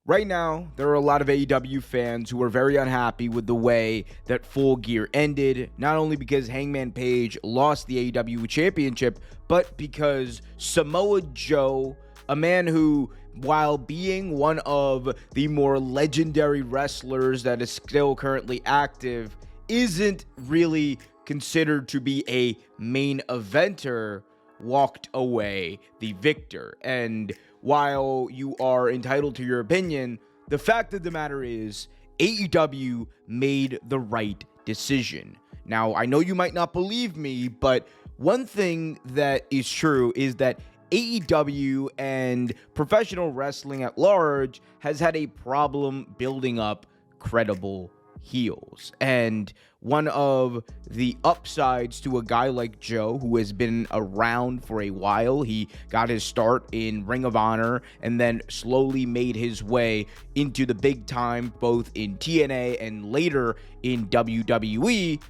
Right now, there are a lot of AEW fans who are very unhappy with the way that Full Gear ended, not only because Hangman Page lost the AEW Championship, but because Samoa Joe, a man who, while being one of the more legendary wrestlers that is still currently active, isn't really considered to be a main eventer, walked away the victor. And while you are entitled to your opinion, the fact of the matter is AEW made the right decision. Now, I know you might not believe me, but one thing that is true is that AEW and professional wrestling at large has had a problem building up credible heels. And one of the upsides to a guy like Joe, who has been around for a while, he got his start in Ring of Honor and then slowly made his way into the big time, both in TNA and later in WWE.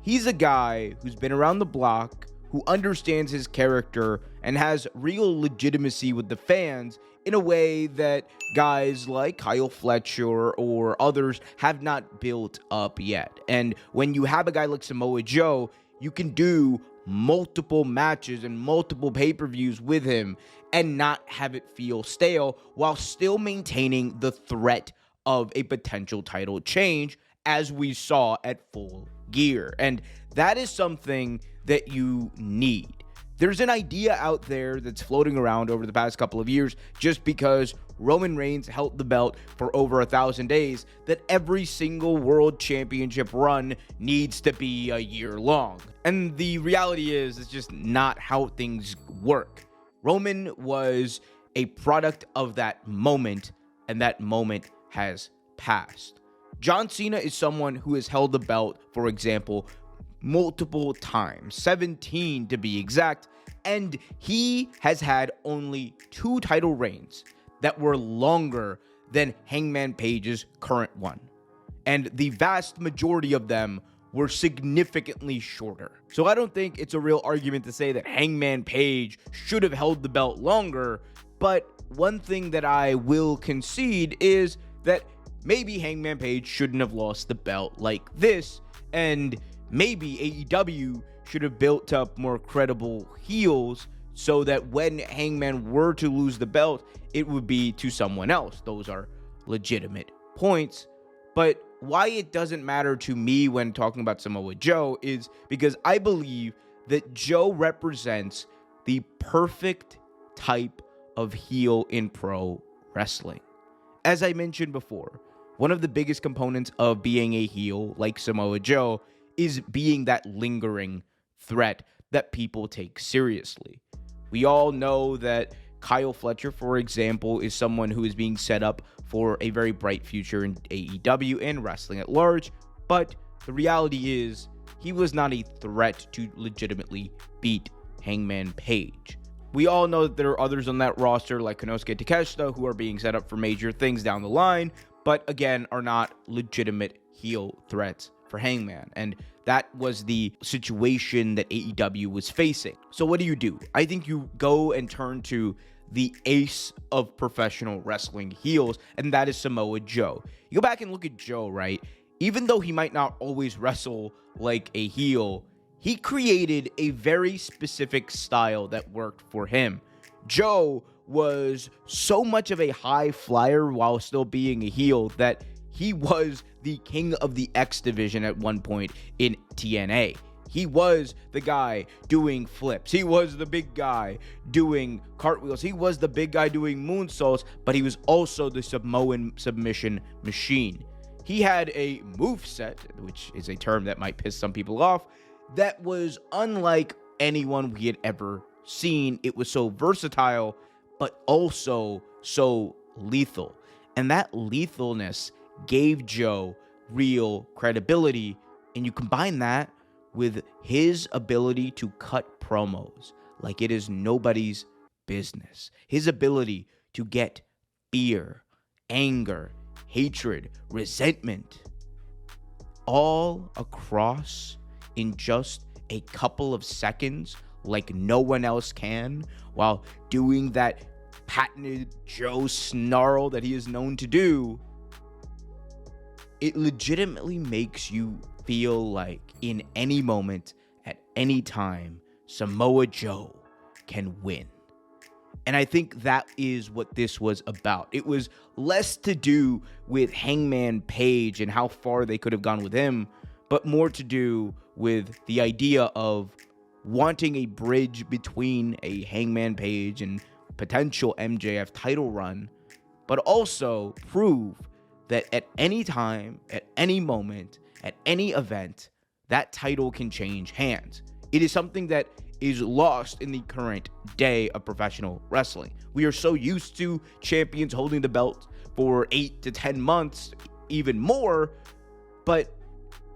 He's a guy who's been around the block, who understands his character and has real legitimacy with the fans in a way that guys like Kyle Fletcher or others have not built up yet. And when you have a guy like Samoa Joe, you can do multiple matches and multiple pay-per-views with him and not have it feel stale while still maintaining the threat of a potential title change, as we saw at Full Gear. And that is something that you need. There's an idea out there that's floating around over the past couple of years, just because Roman Reigns held the belt for over 1,000 days, that every single world championship run needs to be a year long. And the reality is, it's just not how things work. Roman was a product of that moment, and that moment has passed. John Cena is someone who has held the belt, for example, multiple times, 17 to be exact, and he has had only 2 title reigns that were longer than Hangman Page's current one, and the vast majority of them were significantly shorter. So I don't think it's a real argument to say that Hangman Page should have held the belt longer, but one thing that I will concede is that maybe Hangman Page shouldn't have lost the belt like this, and maybe AEW should have built up more credible heels so that when Hangman were to lose the belt, it would be to someone else. Those are legitimate points. But why it doesn't matter to me when talking about Samoa Joe is because I believe that Joe represents the perfect type of heel in pro wrestling. As I mentioned before, one of the biggest components of being a heel like Samoa Joe is being that lingering threat that people take seriously. We all know that Kyle Fletcher, for example, is someone who is being set up for a very bright future in AEW and wrestling at large, but the reality is he was not a threat to legitimately beat Hangman Page. We all know that there are others on that roster like Konosuke Takeshita who are being set up for major things down the line, but again are not legitimate heel threats for Hangman, and that was the situation that AEW was facing. So what do? I think you go and turn to the ace of professional wrestling heels, and that is Samoa Joe. You go back and look at Joe, right? Even though he might not always wrestle like a heel, he created a very specific style that worked for him. Joe was so much of a high flyer while still being a heel that he was the king of the X division at one point in TNA. He was the guy doing flips. He was the big guy doing cartwheels. He was the big guy doing moonsaults, but he was also the Samoan submission machine. He had a moveset, which is a term that might piss some people off, that was unlike anyone we had ever seen. It was so versatile, but also so lethal. And that lethalness gave Joe real credibility, and you combine that with his ability to cut promos like it is nobody's business, his ability to get fear, anger, hatred, resentment all across in just a couple of seconds like no one else can, while doing that patented Joe snarl that he is known to do, it legitimately makes you feel like in any moment, at any time, Samoa Joe can win. And I think that is what this was about. It was less to do with Hangman Page and how far they could have gone with him, but more to do with the idea of wanting a bridge between a Hangman Page and potential MJF title run, but also prove that at any time, at any moment, at any event, that title can change hands. It is something that is lost in the current day of professional wrestling. We are so used to champions holding the belt for 8 to 10 months, even more, but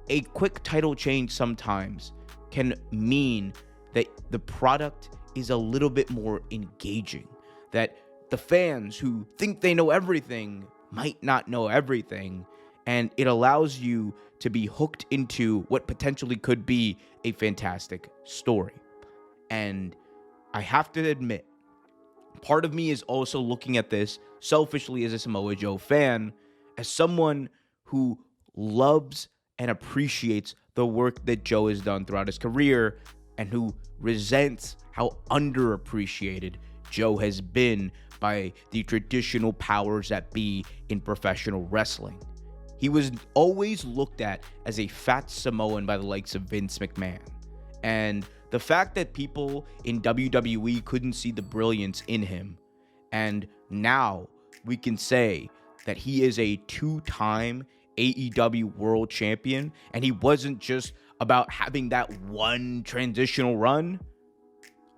a quick title change sometimes can mean that the product is a little bit more engaging, that the fans who think they know everything might not know everything, and it allows you to be hooked into what potentially could be a fantastic story. And I have to admit, part of me is also looking at this selfishly as a Samoa Joe fan, as someone who loves and appreciates the work that Joe has done throughout his career, and who resents how underappreciated Joe has been by the traditional powers that be in professional wrestling. He was always looked at as a fat Samoan by the likes of Vince McMahon. And the fact that people in WWE couldn't see the brilliance in him, and now we can say that he is a 2-time AEW World Champion, and he wasn't just about having that one transitional run,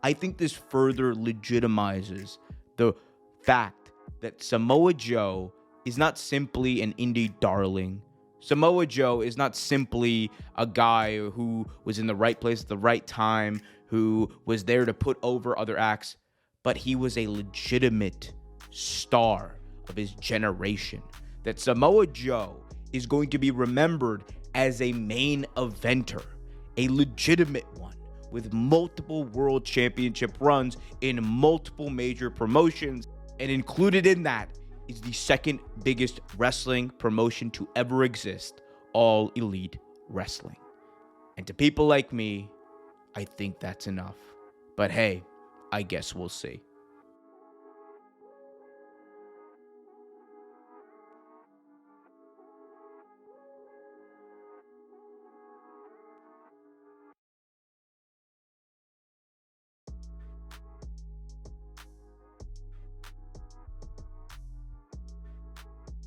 I think this further legitimizes the fact that Samoa Joe is not simply an indie darling. Samoa Joe is not simply a guy who was in the right place at the right time, who was there to put over other acts, but he was a legitimate star of his generation. That Samoa Joe is going to be remembered as a main eventer, a legitimate one, with multiple world championship runs in multiple major promotions, and included in that is the second biggest wrestling promotion to ever exist, All Elite Wrestling. And to people like me, I think that's enough. But hey, I guess we'll see.